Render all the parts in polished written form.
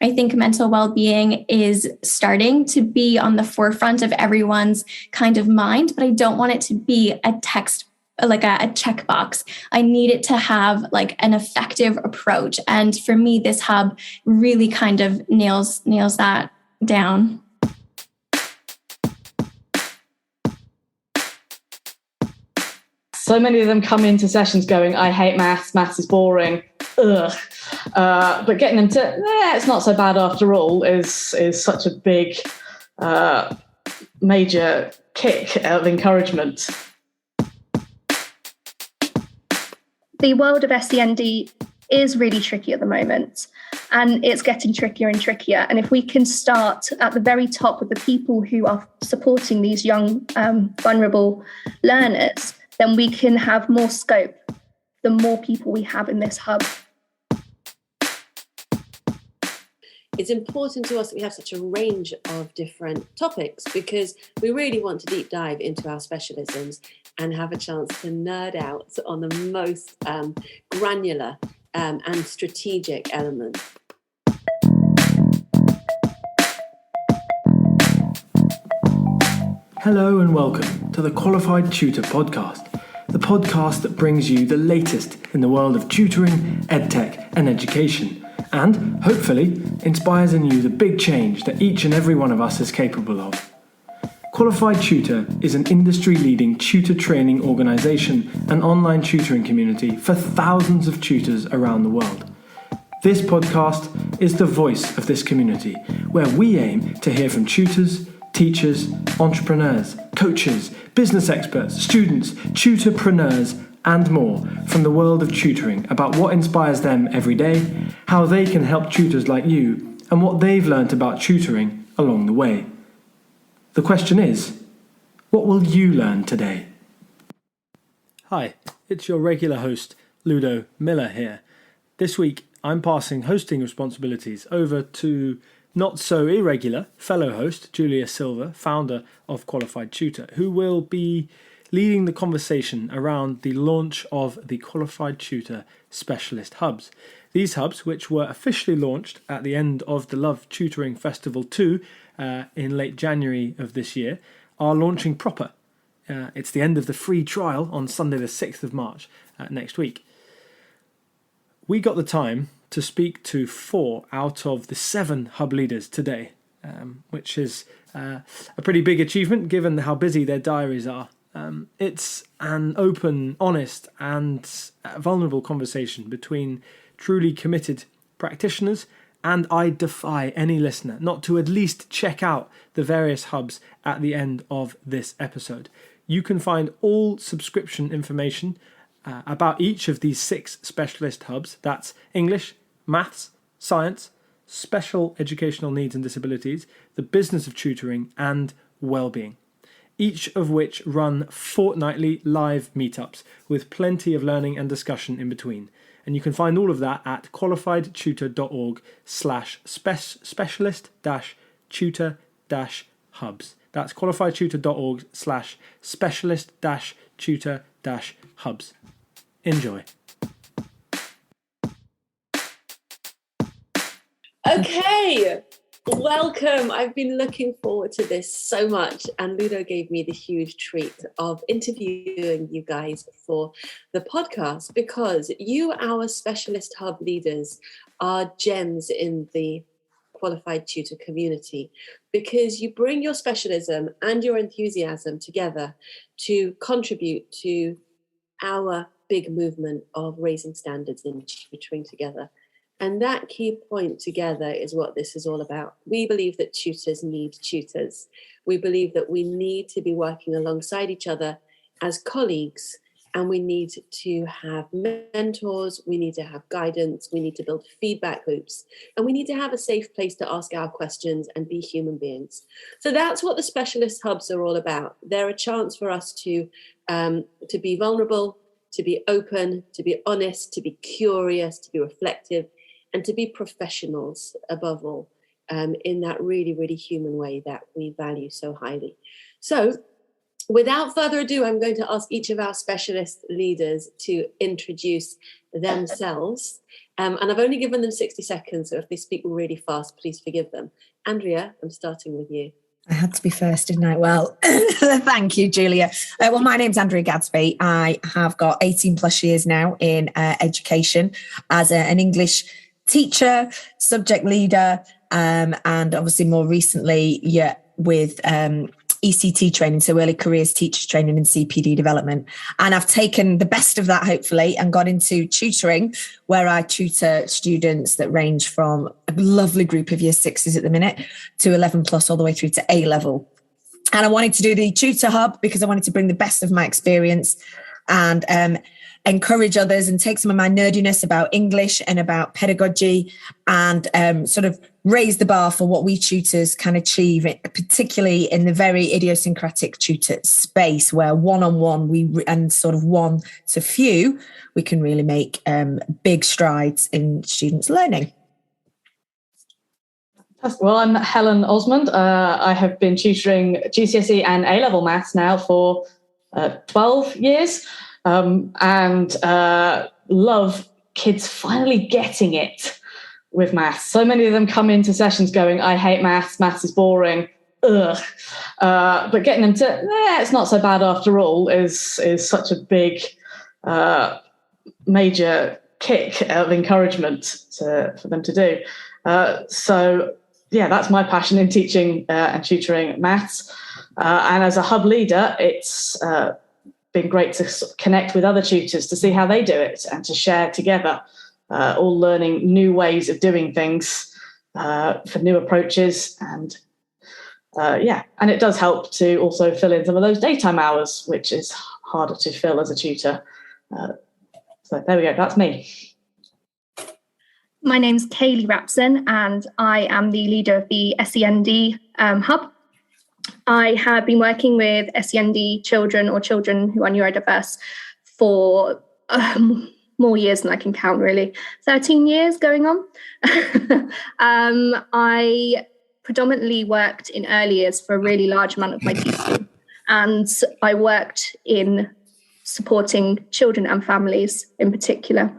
I think mental well-being is starting to be on the forefront of everyone's kind of mind, but I don't want it to be a text, like a checkbox. I need it to have like an effective approach. And for me, this hub really kind of nails that down. So many of them come into sessions going, I hate maths is boring, ugh. But getting them to, it's not so bad after all, is such a big, major kick of encouragement. The world of SEND is really tricky at the moment, and it's getting trickier and trickier. And if we can start at the very top with the people who are supporting these young, vulnerable learners, then we can have more scope the more people we have in this hub. It's important to us that we have such a range of different topics because we really want to deep dive into our specialisms and have a chance to nerd out on the most granular and strategic elements. Hello and welcome to the Qualified Tutor podcast, the podcast that brings you the latest in the world of tutoring, edtech and education, and hopefully inspires in you the big change that each and every one of us is capable of. Qualified Tutor is an industry-leading tutor training organisation and online tutoring community for thousands of tutors around the world. This podcast is the voice of this community, where we aim to hear from tutors, teachers, entrepreneurs, coaches, business experts, students, tutorpreneurs, and more from the world of tutoring about what inspires them every day, how they can help tutors like you, and what they've learnt about tutoring along the way. The question is, what will you learn today? Hi, it's your regular host, Ludo Miller here. This week, I'm passing hosting responsibilities over to not so irregular fellow host Julia Silver, founder of Qualified Tutor, who will be leading the conversation around the launch of the Qualified Tutor Specialist Hubs. These hubs, which were officially launched at the end of the Love Tutoring Festival 2 in late January of this year, are launching proper. It's the end of the free trial on Sunday the 6th of March next week. We got the time to speak to 4 out of the 7 hub leaders today, which is a pretty big achievement given how busy their diaries are. It's an open, honest and vulnerable conversation between truly committed practitioners, and I defy any listener not to at least check out the various hubs at the end of this episode. You can find all subscription information about each of these 6 specialist hubs. That's English, Maths, Science, Special Educational Needs and Disabilities, the Business of Tutoring, and Wellbeing. Each of which run fortnightly live meetups with plenty of learning and discussion in between. And you can find all of that at qualifiedtutor.org/specialist-tutor-hubs. That's qualifiedtutor.org/specialist-tutor-hubs. Enjoy. Okay, welcome. I've been looking forward to this so much, and Ludo gave me the huge treat of interviewing you guys for the podcast because you, our specialist hub leaders, are gems in the Qualified Tutor community because you bring your specialism and your enthusiasm together to contribute to our big movement of raising standards in tutoring together. And that key point together is what this is all about. We believe that tutors need tutors. We believe that we need to be working alongside each other as colleagues, and we need to have mentors, we need to have guidance, we need to build feedback loops, and we need to have a safe place to ask our questions and be human beings. So that's what the specialist hubs are all about. They're a chance for us to be vulnerable, to be open, to be honest, to be curious, to be reflective, and to be professionals above all, in that really, really human way that we value so highly. So without further ado, I'm going to ask each of our specialist leaders to introduce themselves. And I've only given them 60 seconds, so if they speak really fast, please forgive them. Andrea, I'm starting with you. I had to be first, didn't I? Well, thank you, Julia. Well, my name's Andrea Gatsby. I have got 18 plus years now in education as an English teacher, subject leader, and obviously more recently, with ECT training, so early careers teachers training and CPD development. And I've taken the best of that, hopefully, and got into tutoring, where I tutor students that range from a lovely group of year sixes at the minute to 11 plus all the way through to A level. And I wanted to do the Tutor Hub because I wanted to bring the best of my experience and encourage others and take some of my nerdiness about English and about pedagogy and sort of raise the bar for what we tutors can achieve, particularly in the very idiosyncratic tutor space where one-on-one and sort of one to few, we can really make big strides in students' learning. Well, I'm Helen Osmond. I have been tutoring GCSE and A-level maths now for 12 years. And love kids finally getting it with maths. So many of them come into sessions going, I hate maths is boring, ugh. But getting them to, it's not so bad after all is such a big, major kick of encouragement for them to do. So that's my passion in teaching and tutoring maths. And as a hub leader, it's been great to connect with other tutors to see how they do it and to share together, all learning new ways of doing things for new approaches. And and it does help to also fill in some of those daytime hours, which is harder to fill as a tutor. So there we go, that's me. My name's Kayleigh and I am the leader of the SEND Hub. I have been working with SEND children or children who are neurodiverse for more years than I can count, really. 13 years going on. I predominantly worked in early years for a really large amount of my teaching, and I worked in supporting children and families in particular.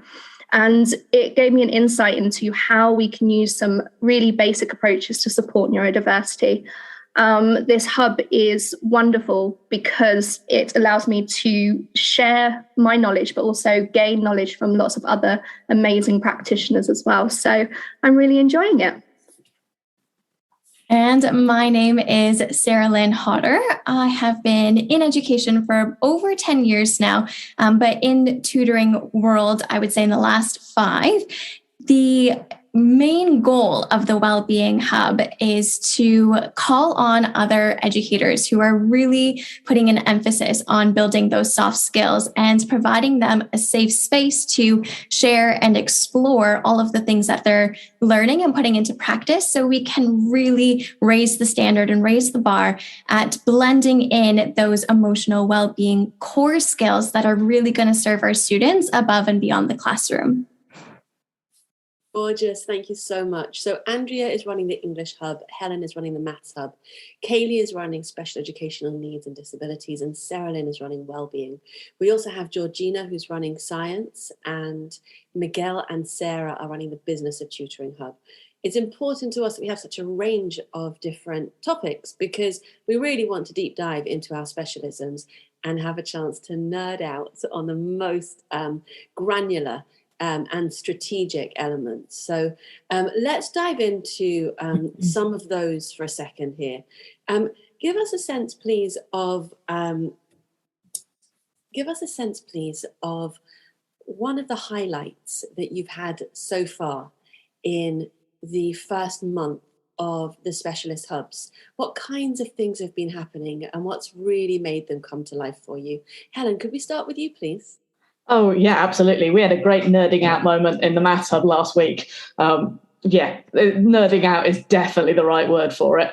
And it gave me an insight into how we can use some really basic approaches to support neurodiversity. This hub is wonderful because it allows me to share my knowledge, but also gain knowledge from lots of other amazing practitioners as well. So I'm really enjoying it. And my name is Sarahlynn Hodder. I have been in education for over 10 years now, but in tutoring world, I would say in the last 5. The main goal of the Wellbeing Hub is to call on other educators who are really putting an emphasis on building those soft skills and providing them a safe space to share and explore all of the things that they're learning and putting into practice, so we can really raise the standard and raise the bar at blending in those emotional well-being core skills that are really going to serve our students above and beyond the classroom. Gorgeous. Thank you so much. So Andrea is running the English Hub, Helen is running the Maths Hub, Kayleigh is running Special Educational Needs and Disabilities, and Sarahlynn is running Wellbeing. We also have Georgina, who's running Science, and Miguel and Sarah are running the Business of Tutoring Hub. It's important to us that we have such a range of different topics because we really want to deep dive into our specialisms and have a chance to nerd out on the most granular and strategic elements. So let's dive into some of those for a second here. Give us a sense, please, of one of the highlights that you've had so far in the first month of the specialist hubs. What kinds of things have been happening and what's really made them come to life for you? Helen, could we start with you, please? Oh, yeah, absolutely. We had a great nerding out moment in the Maths Hub last week. Nerding out is definitely the right word for it.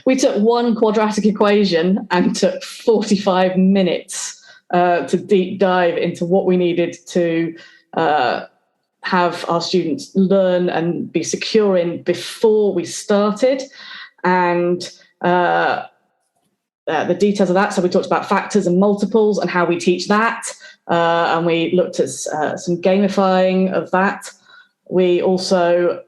We took one quadratic equation and took 45 minutes to deep dive into what we needed to have our students learn and be secure in before we started. And the details of that. So we talked about factors and multiples and how we teach that. And we looked at some gamifying of that. We also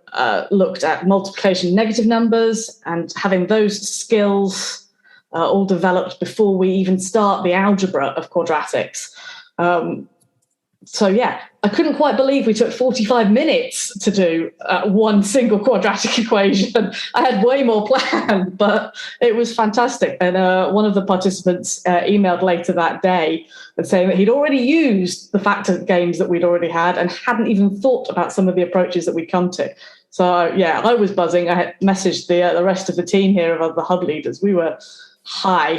looked at multiplication negative numbers and having those skills all developed before we even start the algebra of quadratics. So yeah, I couldn't quite believe we took 45 minutes to do one single quadratic equation. I had way more planned, but it was fantastic. And one of the participants emailed later that day and saying that he'd already used the factor games that we'd already had and hadn't even thought about some of the approaches that we'd come to. So yeah, I was buzzing. I had messaged the rest of the team here of the hub leaders. We were high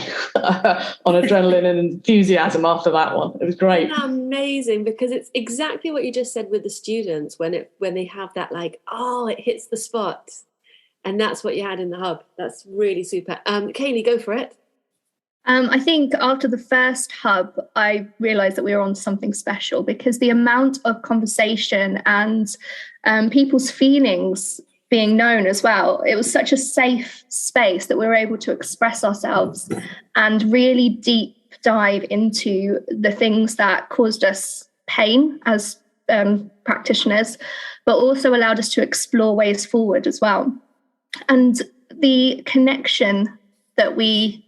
on adrenaline and enthusiasm after that one. It was great. Amazing, because it's exactly what you just said with the students when they have that it hits the spot, and that's what you had in the hub. That's really super. Kayleigh, go for it. I think after the first hub, I realised that we were on something special, because the amount of conversation and people's feelings being known as well. It was such a safe space that we were able to express ourselves and really deep dive into the things that caused us pain as practitioners, but also allowed us to explore ways forward as well. And the connection that we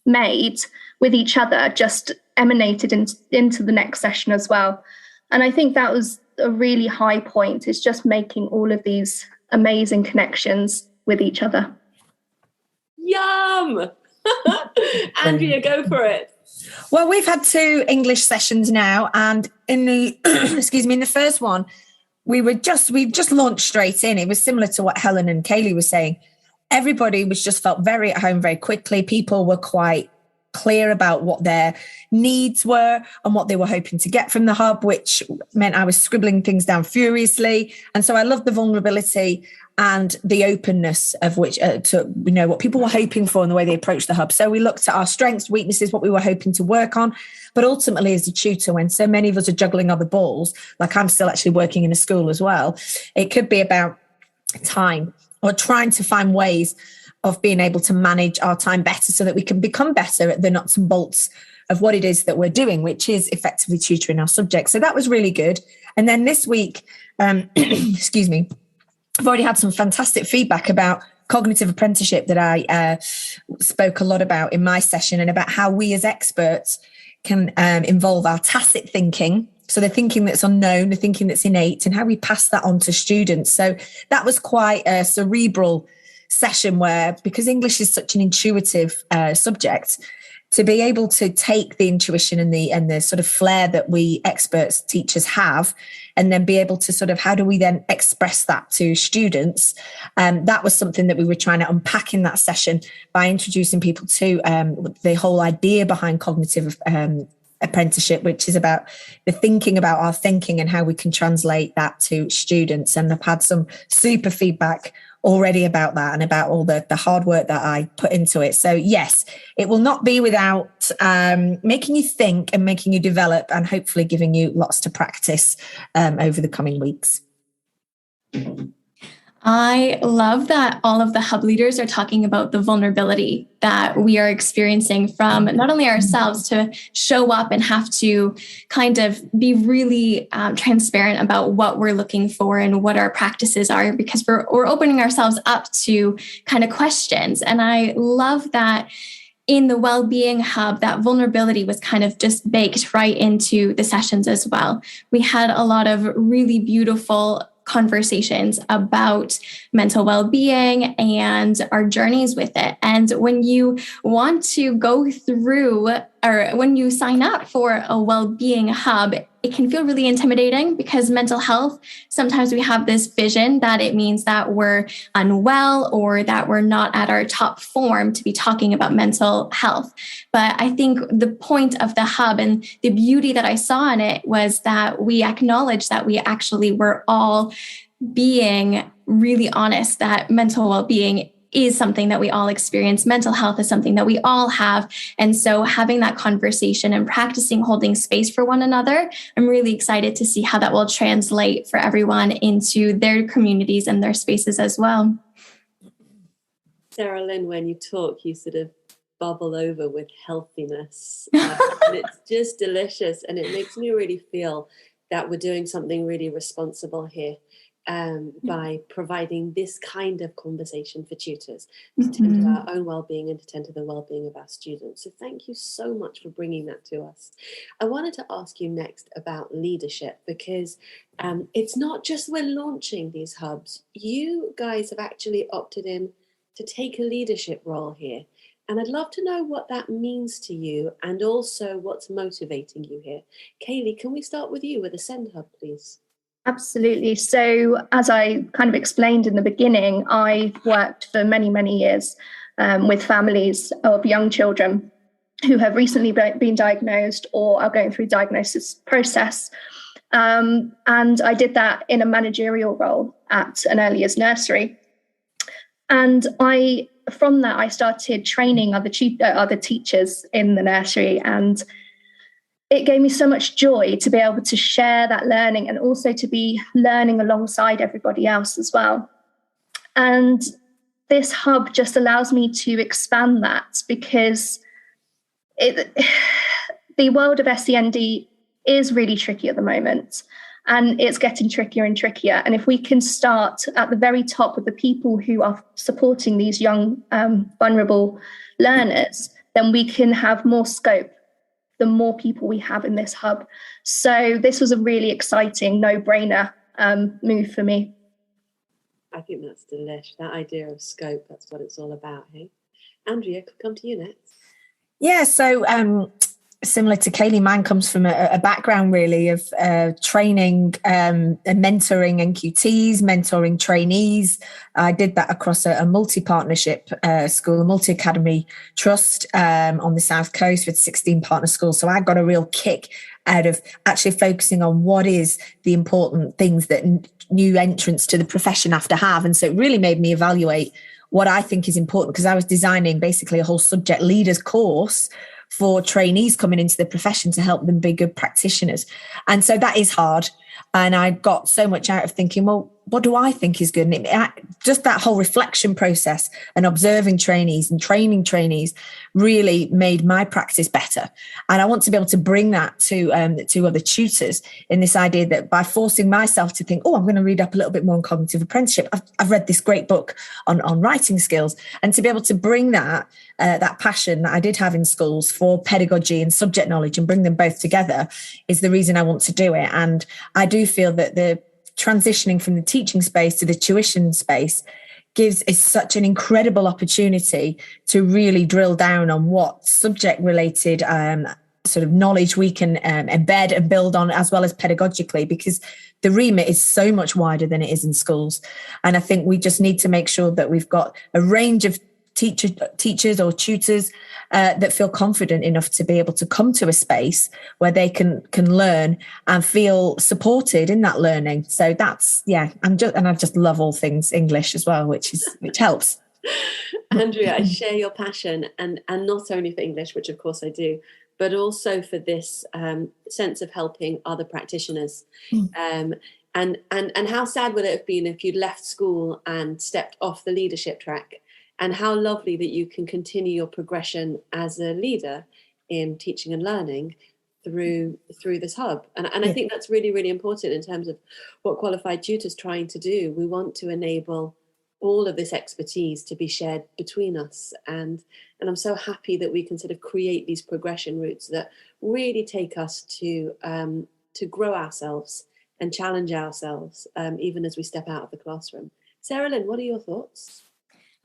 made with each other just emanated into the next session as well. And I think that was a really high point, is just making all of these amazing connections with each other. Yum! Andrea, go for it. Well, we've had 2 English sessions now, and in the in the first one, we just launched straight in. It was similar to what Helen and Kayleigh were saying. Everybody just felt very at home very quickly. People were quite clear about what their needs were and what they were hoping to get from the hub, which meant I was scribbling things down furiously. And so I loved the vulnerability and the openness of which to what people were hoping for and the way they approached the hub. So we looked at our strengths, weaknesses, what we were hoping to work on. But ultimately, as a tutor, when so many of us are juggling other balls, like I'm still actually working in a school as well, it could be about time or trying to find ways of being able to manage our time better so that we can become better at the nuts and bolts of what it is that we're doing, which is effectively tutoring our subjects. So that was really good. And then this week, excuse me, I've already had some fantastic feedback about cognitive apprenticeship that I spoke a lot about in my session, and about how we as experts can involve our tacit thinking. So the thinking that's unknown, the thinking that's innate, and how we pass that on to students. So that was quite a cerebral session where, because English is such an intuitive subject, to be able to take the intuition and the sort of flair that we experts teachers have, and then be able to sort of, how do we then express that to students? That was something that we were trying to unpack in that session by introducing people to the whole idea behind cognitive apprenticeship, which is about the thinking about our thinking and how we can translate that to students. And I've had some super feedback already about that and about all the hard work that I put into it. So yes, it will not be without making you think and making you develop, and hopefully giving you lots to practice over the coming weeks. I love that all of the hub leaders are talking about the vulnerability that we are experiencing from not only ourselves to show up and have to kind of be really transparent about what we're looking for and what our practices are, because we're opening ourselves up to kind of questions. And I love that in the Wellbeing Hub, that vulnerability was kind of just baked right into the sessions as well. We had a lot of really beautiful conversations about mental well-being and our journeys with it. And when you want to go through, or when you sign up for a Wellbeing Hub, it can feel really intimidating, because mental health, sometimes we have this vision that it means that we're unwell or that we're not at our top form to be talking about mental health. But I think the point of the hub and the beauty that I saw in it was that we acknowledge that we actually were all being really honest, that mental well-being is something that we all experience. Mental health is something that we all have. And so having that conversation and practicing holding space for one another, I'm really excited to see how that will translate for everyone into their communities and their spaces as well. Sarahlynn, when you talk, you sort of bubble over with healthiness. And it's just delicious. And it makes me really feel that we're doing something really responsible here by providing this kind of conversation for tutors to tend to our own well-being and to tend to the well-being of our students. So thank you so much for bringing that to us. I wanted to ask you next about leadership, because it's not just we're launching these hubs. You guys have actually opted in to take a leadership role here. And I'd love to know what that means to you and also what's motivating you here. Kayleigh, can we start with you with the Send Hub, please? Absolutely. So as I kind of explained in the beginning, I've worked for many, many years with families of young children who have recently been diagnosed or are going through diagnosis process. And I did that in a managerial role at an early years nursery. And from that, I started training other teachers in the nursery, and it gave me so much joy to be able to share that learning and also to be learning alongside everybody else as well. And this hub just allows me to expand that, because the world of SEND is really tricky at the moment. And it's getting trickier and trickier. And if we can start at the very top with the people who are supporting these young, vulnerable learners, then we can have more scope the more people we have in this hub. So this was a really exciting, no-brainer move for me. I think that's delish. That idea of scope, that's what it's all about, hey? Andrea, could come to you next. Yeah, so similar to Kayleigh, mine comes from a background really of training and mentoring NQTs, mentoring trainees. I did that across a multi-partnership school, a multi-academy trust on the South Coast with 16 partner schools. So I got a real kick out of actually focusing on what is the important things that new entrants to the profession have to have. And so it really made me evaluate what I think is important, because I was designing basically a whole subject leaders course for trainees coming into the profession to help them be good practitioners. And so that is hard. And I got so much out of thinking, well, what do I think is good? And just that whole reflection process and observing trainees and training trainees really made my practice better. And I want to be able to bring that to other tutors in this idea that by forcing myself to think, I'm going to read up a little bit more on cognitive apprenticeship. I've read this great book on writing skills, and to be able to bring that passion that I did have in schools for pedagogy and subject knowledge and bring them both together is the reason I want to do it. And I do feel that the transitioning from the teaching space to the tuition space is such an incredible opportunity to really drill down on what subject related sort of knowledge we can embed and build on, as well as pedagogically, because the remit is so much wider than it is in schools. And I think we just need to make sure that we've got a range of teachers or tutors that feel confident enough to be able to come to a space where they can learn and feel supported in that learning. So that's, I just love all things English as well, which helps. Andrea, I share your passion, and not only for English, which of course I do, but also for this sense of helping other practitioners. And how sad would it have been if you'd left school and stepped off the leadership track? And how lovely that you can continue your progression as a leader in teaching and learning through this hub. And I think that's really, really important in terms of what Qualified Tutors trying to do. We want to enable all of this expertise to be shared between us. And I'm so happy that we can sort of create these progression routes that really take us to grow ourselves and challenge ourselves, even as we step out of the classroom. Sarahlynn, what are your thoughts?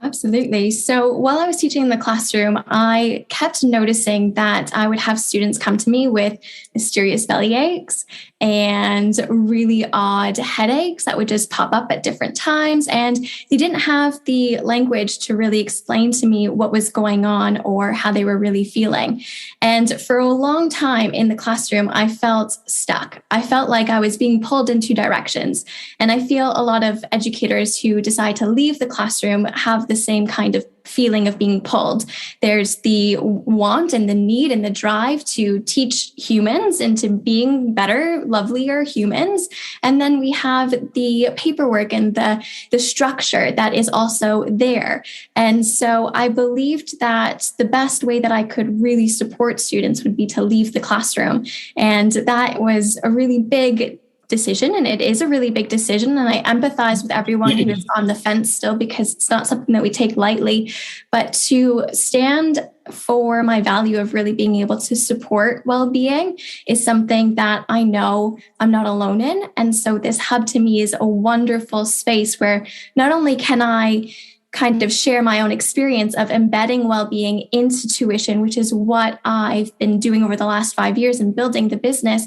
Absolutely. So while I was teaching in the classroom, I kept noticing that I would have students come to me with mysterious belly aches and really odd headaches that would just pop up at different times. And they didn't have the language to really explain to me what was going on or how they were really feeling. And for a long time in the classroom, I felt stuck. I felt like I was being pulled in two directions. And I feel a lot of educators who decide to leave the classroom have have the same kind of feeling of being pulled. There's the want and the need and the drive to teach humans into being better, lovelier humans. And then we have the paperwork and the structure that is also there. And so I believed that the best way that I could really support students would be to leave the classroom. And that was a really big decision, and it is a really big decision, and I empathize with everyone who is on the fence still, because it's not something that we take lightly. But to stand for my value of really being able to support well-being is something that I know I'm not alone in. And so this hub to me is a wonderful space where not only can I kind of share my own experience of embedding well-being into tuition, which is what I've been doing over the last 5 years and building the business,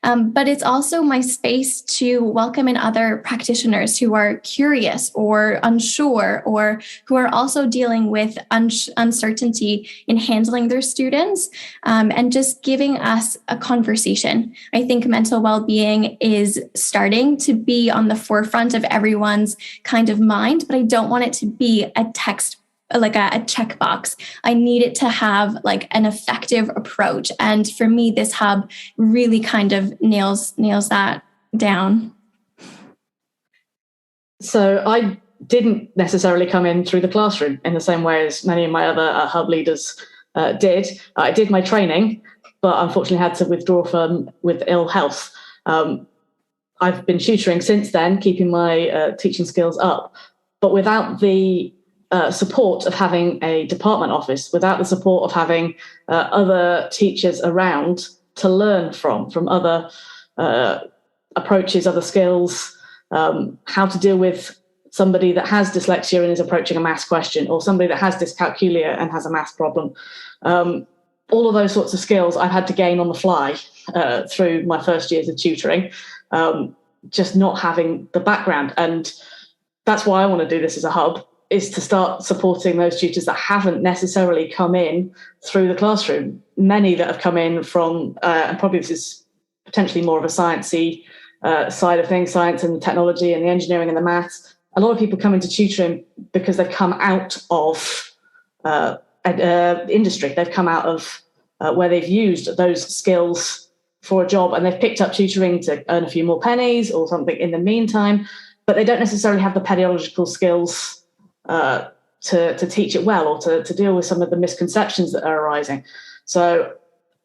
but it's also my space to welcome in other practitioners who are curious or unsure, or who are also dealing with uncertainty in handling their students, and just giving us a conversation. I think mental well-being is starting to be on the forefront of everyone's kind of mind, but I don't want it to be a text, like a checkbox. I need it to have like an effective approach. And for me, this hub really kind of nails that down. So I didn't necessarily come in through the classroom in the same way as many of my other hub leaders did. I did my training, but unfortunately had to withdraw with ill health. I've been tutoring since then, keeping my teaching skills up, but without the support of having a department office, without the support of having other teachers around to learn from other approaches, other skills, how to deal with somebody that has dyslexia and is approaching a maths question, or somebody that has dyscalculia and has a maths problem. All of those sorts of skills I've had to gain on the fly through my first years of tutoring, just not having the background. And that's why I want to do this as a hub, is to start supporting those tutors that haven't necessarily come in through the classroom. Many that have come in from, and probably this is potentially more of a sciencey side of things, science and technology and the engineering and the maths. A lot of people come into tutoring because they've come out of industry. They've come out of where they've used those skills for a job, and they've picked up tutoring to earn a few more pennies or something in the meantime, but they don't necessarily have the pedagogical skills to teach it well, or to deal with some of the misconceptions that are arising. So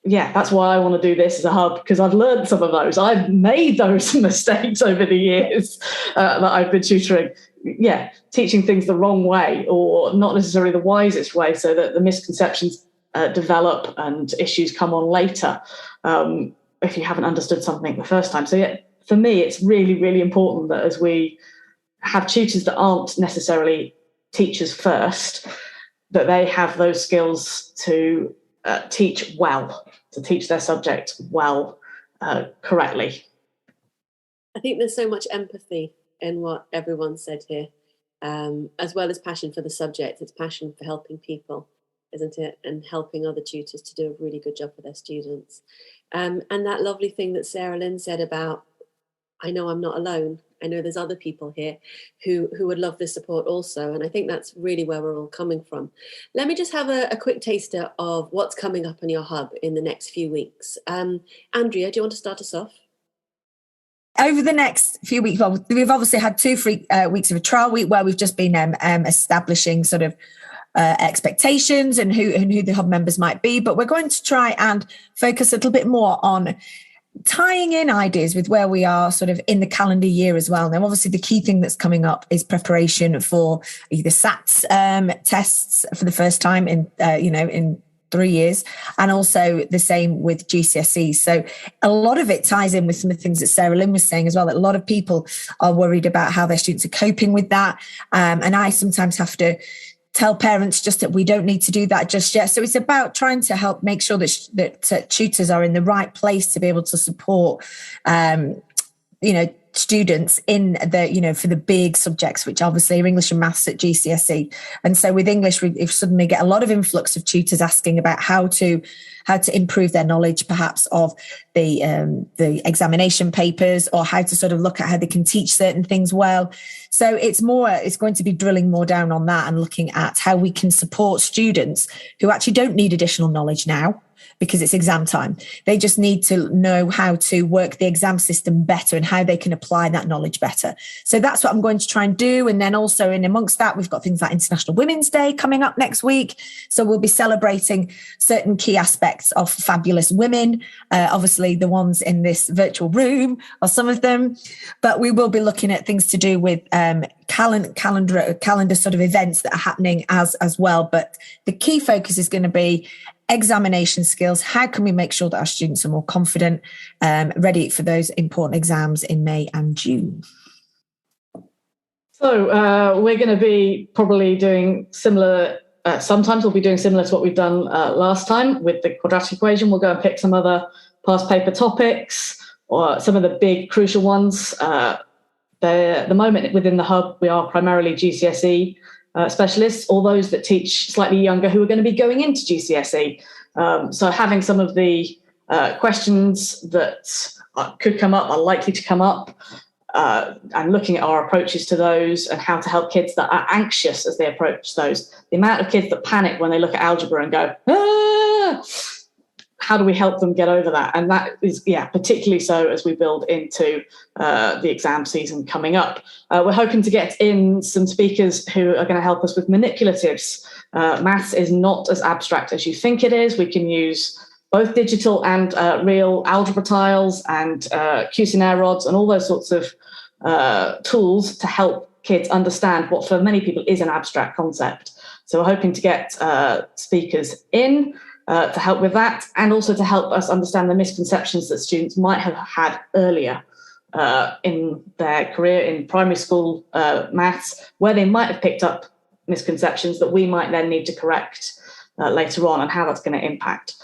yeah, that's why I want to do this as a hub, because I've learned some of those. I've made those mistakes over the years that I've been tutoring. Yeah, teaching things the wrong way, or not necessarily the wisest way, so that the misconceptions develop and issues come on later if you haven't understood something the first time. So yeah, for me, it's really, really important that as we have tutors that aren't necessarily teachers first, that they have those skills to teach well, to teach their subject well, correctly. I think there's so much empathy in what everyone said here, as well as passion for the subject. It's passion for helping people, isn't it? And helping other tutors to do a really good job for their students. And that lovely thing that Sarahlynn said about, I know I'm not alone. I know there's other people here who would love this support also. And I think that's really where we're all coming from. Let me just have a quick taster of what's coming up on your hub in the next few weeks. Andrea, do you want to start us off? Over the next few weeks, well, we've obviously had 2 weeks of a trial week where we've just been establishing sort of expectations and who the hub members might be. But we're going to try and focus a little bit more on tying in ideas with where we are sort of in the calendar year as well. Now, obviously, the key thing that's coming up is preparation for either SATs tests for the first time in 3 years, and also the same with GCSEs. So a lot of it ties in with some of the things that Sarahlynn was saying as well, that a lot of people are worried about how their students are coping with that. And I sometimes have to tell parents just that we don't need to do that just yet. So it's about trying to help make sure that tutors are in the right place to be able to support, students in the, for the big subjects, which obviously are English and maths at GCSE. And so with English, we suddenly get a lot of influx of tutors asking about how to improve their knowledge, perhaps of the examination papers, or how to sort of look at how they can teach certain things well. So it's going to be drilling more down on that and looking at how we can support students who actually don't need additional knowledge now, because it's exam time. They just need to know how to work the exam system better and how they can apply that knowledge better. So that's what I'm going to try and do. And then also in amongst that, we've got things like International Women's Day coming up next week. So we'll be celebrating certain key aspects of fabulous women. Obviously, the ones in this virtual room are some of them, but we will be looking at things to do with calendar sort of events that are happening as well. But the key focus is going to be examination skills. How can we make sure that our students are more confident, ready for those important exams in May and June? So we're going to be probably doing similar. Sometimes we'll be doing similar to what we've done last time with the quadratic equation. We'll go and pick some other past paper topics or some of the big crucial ones. At the moment within the hub, we are primarily GCSE specialists, or those that teach slightly younger who are going to be going into GCSE. So having some of the questions that could come up, are likely to come up, and looking at our approaches to those and how to help kids that are anxious as they approach those. The amount of kids that panic when they look at algebra and go, ah! How do we help them get over that? And that is, particularly so as we build into the exam season coming up. We're hoping to get in some speakers who are going to help us with manipulatives. Maths is not as abstract as you think it is. We can use both digital and real algebra tiles and Cuisenaire rods and all those sorts of tools to help kids understand what for many people is an abstract concept. So we're hoping to get speakers in to help with that, and also to help us understand the misconceptions that students might have had earlier in their career in primary school maths, where they might have picked up misconceptions that we might then need to correct later on, and how that's going to impact.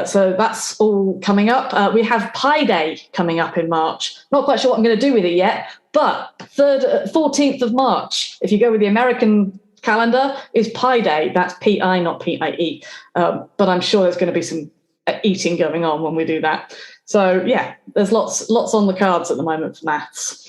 So that's all coming up. We have Pi Day coming up in March. Not quite sure what I'm going to do with it yet, but 14th of March, if you go with the American calendar, is Pi Day. That's P-I, not P-I-E. But I'm sure there's going to be some eating going on when we do that. So there's lots on the cards at the moment for maths.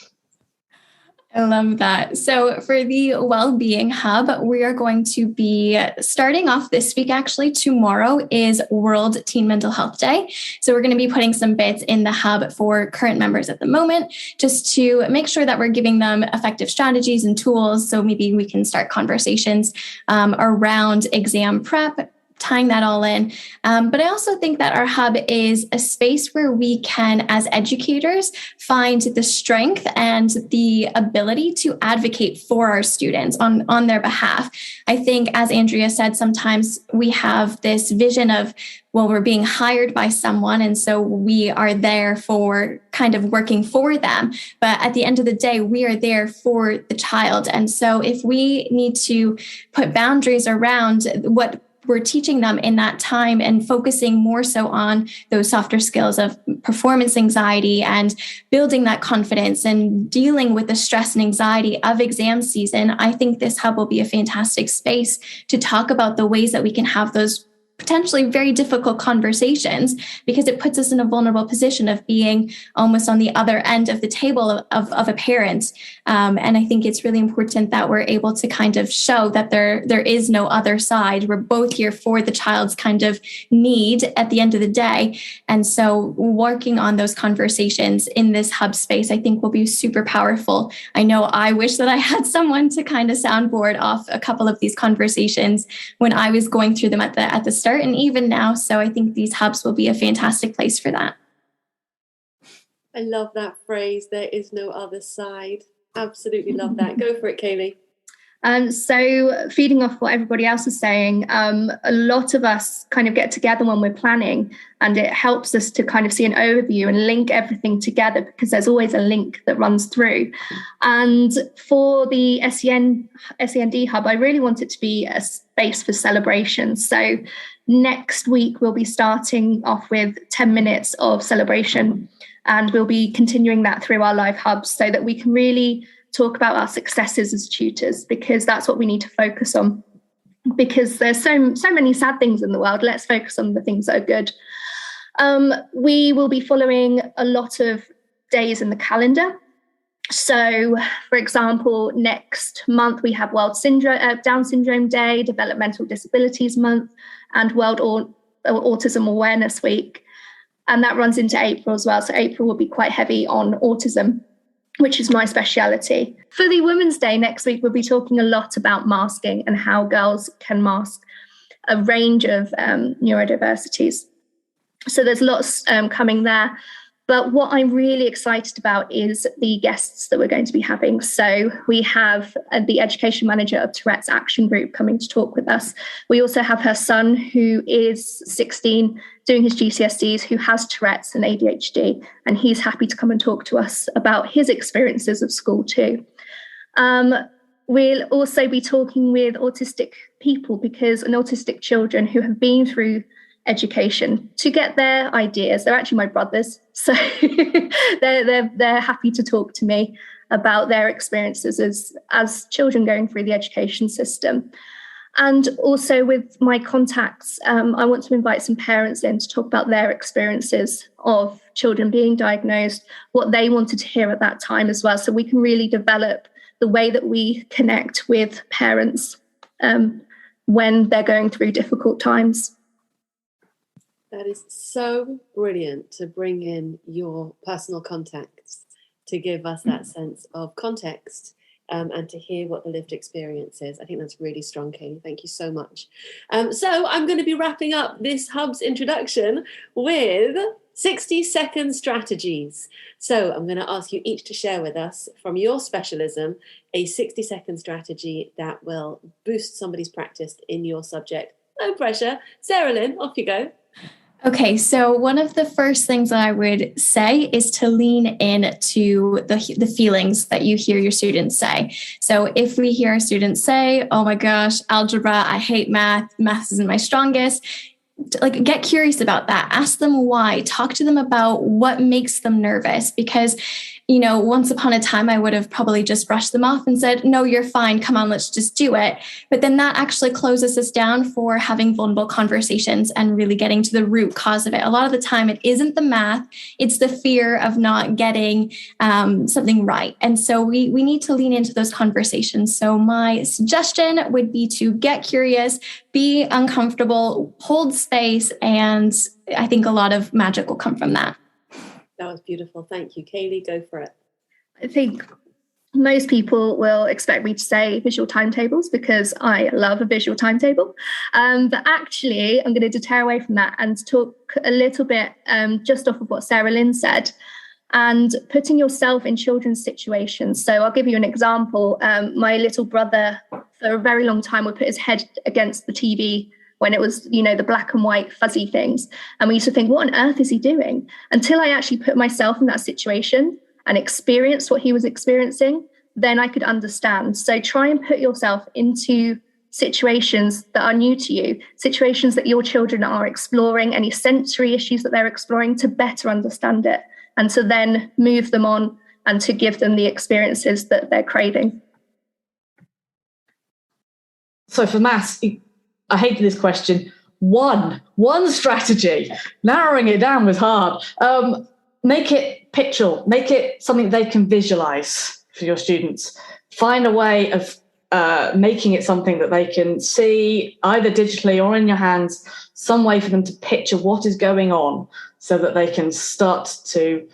I love that. So for the Wellbeing Hub, we are going to be starting off this week. Actually, tomorrow is World Teen Mental Health Day. So we're going to be putting some bits in the hub for current members at the moment, just to make sure that we're giving them effective strategies and tools. So maybe we can start conversations around exam prep, tying that all in. But I also think that our hub is a space where we can, as educators, find the strength and the ability to advocate for our students on their behalf. I think, as Andrea said, sometimes we have this vision of, well, we're being hired by someone, and so we are there for kind of working for them. But at the end of the day, we are there for the child. And so if we need to put boundaries around what we're teaching them in that time and focusing more so on those softer skills of performance anxiety and building that confidence and dealing with the stress and anxiety of exam season, I think this hub will be a fantastic space to talk about the ways that we can have those potentially very difficult conversations, because it puts us in a vulnerable position of being almost on the other end of the table of a parent. And I think it's really important that we're able to kind of show that there is no other side. We're both here for the child's kind of need at the end of the day. And so working on those conversations in this hub space, I think will be super powerful. I know I wish that I had someone to kind of soundboard off a couple of these conversations when I was going through them at the start, and even now. So I think these hubs will be a fantastic place for that. I love that phrase, there is no other side. Absolutely love that. Go for it, Kayleigh. So feeding off what everybody else is saying, a lot of us kind of get together when we're planning, and it helps us to kind of see an overview and link everything together, because there's always a link that runs through. And for the SEND Hub, I really want it to be a space for celebration. So next week, we'll be starting off with 10 minutes of celebration. And we'll be continuing that through our live hubs so that we can really talk about our successes as tutors, because that's what we need to focus on. Because there's so many sad things in the world. Let's focus on the things that are good. We will be following a lot of days in the calendar. So, for example, next month we have Down Syndrome Day, Developmental Disabilities Month, and World Autism Awareness Week. And that runs into April as well. So April will be quite heavy on autism, which is my speciality. For the Women's Day next week, we'll be talking a lot about masking and how girls can mask a range of neurodiversities. So there's lots coming there. But what I'm really excited about is the guests that we're going to be having. So we have the education manager of Tourette's Action Group coming to talk with us. We also have her son, who is 16, doing his GCSEs, who has Tourette's and ADHD, and he's happy to come and talk to us about his experiences of school too. We'll also be talking with autistic people, because autistic children who have been through education, to get their ideas. They're actually my brothers, so they're happy to talk to me about their experiences as children going through the education system. And also with my contacts, I want to invite some parents in to talk about their experiences of children being diagnosed, what they wanted to hear at that time as well, so we can really develop the way that we connect with parents when they're going through difficult times. That is so brilliant, to bring in your personal contacts to give us that sense of context and to hear what the lived experience is. I think that's really strong, Kayleigh. Thank you so much. So I'm going to be wrapping up this Hub's introduction with 60-second strategies. So I'm going to ask you each to share with us, from your specialism, a 60-second strategy that will boost somebody's practice in your subject. No pressure. Sarahlynn, off you go. Okay, so one of the first things that I would say is to lean into the feelings that you hear your students say. So if we hear a student say, oh my gosh, algebra, I hate math isn't my strongest, like, get curious about that. Ask them why. Talk to them about what makes them nervous, because once upon a time, I would have probably just brushed them off and said, no, you're fine. Come on, let's just do it. But then that actually closes us down for having vulnerable conversations and really getting to the root cause of it. A lot of the time, it isn't the math. It's the fear of not getting something right. And so we need to lean into those conversations. So my suggestion would be to get curious, be uncomfortable, hold space, and I think a lot of magic will come from that. That was beautiful. Thank you. Kayleigh, go for it. I think most people will expect me to say visual timetables, because I love a visual timetable. But actually, I'm going to deter away from that and talk a little bit just off of what Sarahlynn said, and putting yourself in children's situations. So I'll give you an example. My little brother, for a very long time, would put his head against the TV when it was, the black and white fuzzy things. And we used to think, what on earth is he doing? Until I actually put myself in that situation and experienced what he was experiencing, then I could understand. So try and put yourself into situations that are new to you, situations that your children are exploring, any sensory issues that they're exploring, to better understand it, and to then move them on and to give them the experiences that they're craving. So for maths, I hated this question. One strategy. Narrowing it down was hard. Make it pictorial. Make it something they can visualize for your students. Find a way of making it something that they can see, either digitally or in your hands, some way for them to picture what is going on, so that they can start to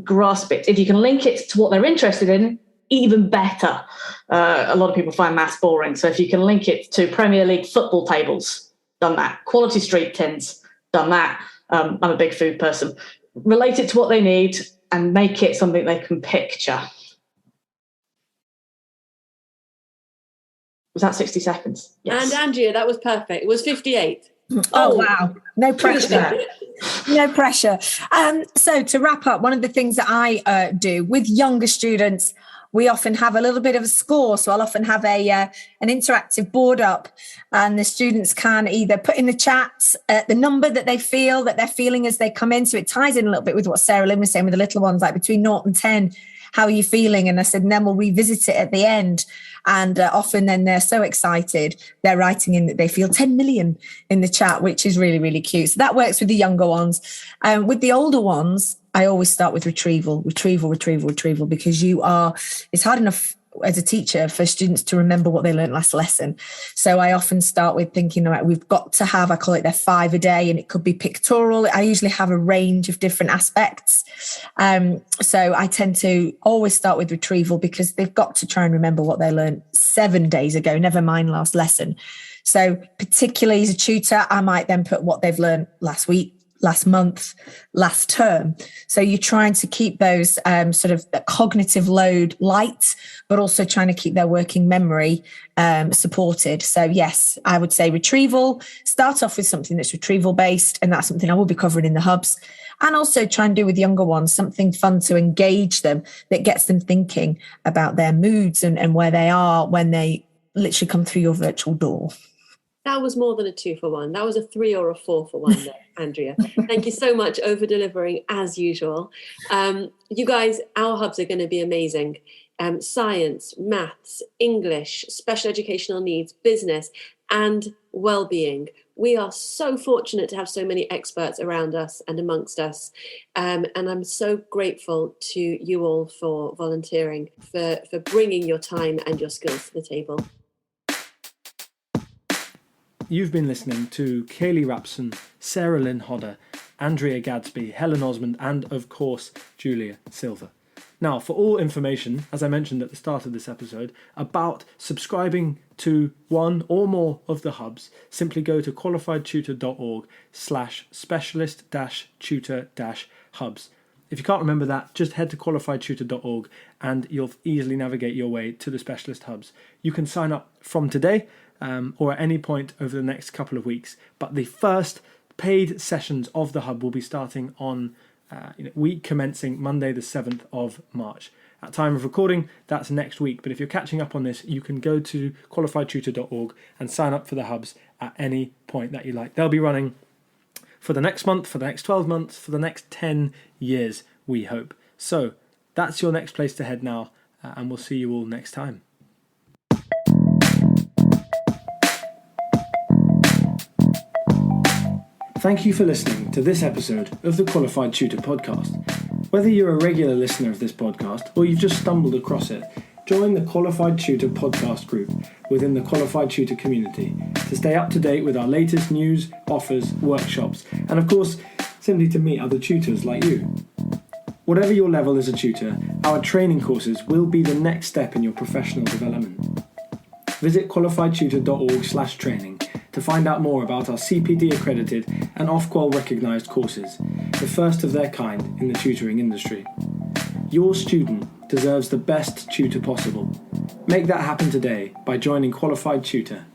grasp it. If you can link it to what they're interested in, even better. A lot of people find maths boring. So if you can link it to Premier League football tables, done that. Quality street tins, done that. I'm a big food person. Relate it to what they need and make it something they can picture. Was that 60 seconds? Yes. And Andrea, that was perfect. It was 58. Oh, wow. No pressure. No pressure. So to wrap up, one of the things that I do with younger students, we often have a little bit of a score. So I'll often have an interactive board up, and the students can either put in the chat the number that they feel that they're feeling as they come in. So it ties in a little bit with what Sarahlynn was saying with the little ones, like between 0 and 10. How are you feeling? And I said, and then we'll revisit it at the end. And often then they're so excited, they're writing in that they feel 10 million in the chat, which is really, really cute. So that works with the younger ones. With the older ones, I always start with retrieval, because it's hard enough as a teacher for students to remember what they learned last lesson. So I often start with thinking, all right, we've got to have, I call it their 5 a day, and it could be pictorial. I usually have a range of different aspects. So I tend to always start with retrieval, because they've got to try and remember what they learned 7 days ago, never mind last lesson. So particularly as a tutor, I might then put what they've learned last week, last month, last term. So you're trying to keep those sort of cognitive load light, but also trying to keep their working memory supported. So yes, I would say retrieval, start off with something that's retrieval based, and that's something I will be covering in the hubs. And also try and do with younger ones something fun to engage them, that gets them thinking about their moods and where they are when they literally come through your virtual door. That was more than a 2 for 1. That was a 3 or a 4 for 1 there, Andrea. Thank you so much, over delivering as usual. You guys, our hubs are going to be amazing. Science, maths, English, special educational needs, business, and well-being. We are so fortunate to have so many experts around us and amongst us. And I'm so grateful to you all for volunteering, for bringing your time and your skills to the table. You've been listening to Kayleigh Rapson, Sarahlynn Hodder, Andrea Gatsby, Helen Osmond, and of course, Julia Silver. Now, for all information, as I mentioned at the start of this episode, about subscribing to one or more of the hubs, simply go to qualifiedtutor.org/specialist-tutor-hubs. If you can't remember that, just head to qualifiedtutor.org and you'll easily navigate your way to the specialist hubs. You can sign up from today or at any point over the next couple of weeks. But the first paid sessions of the hub will be starting on week commencing Monday the 7th of March. At time of recording, that's next week. But if you're catching up on this, you can go to qualifiedtutor.org and sign up for the hubs at any point that you like. They'll be running for the next month, for the next 12 months, for the next 10 years, we hope. So that's your next place to head now, and we'll see you all next time. Thank you for listening to this episode of the Qualified Tutor Podcast. Whether you're a regular listener of this podcast or you've just stumbled across it, join the Qualified Tutor Podcast group within the Qualified Tutor community to stay up to date with our latest news, offers, workshops, and of course, simply to meet other tutors like you. Whatever your level as a tutor, our training courses will be the next step in your professional development. Visit qualifiedtutor.org/training to find out more about our CPD accredited and Ofqual recognised courses, the first of their kind in the tutoring industry. Your student deserves the best tutor possible. Make that happen today by joining Qualified Tutor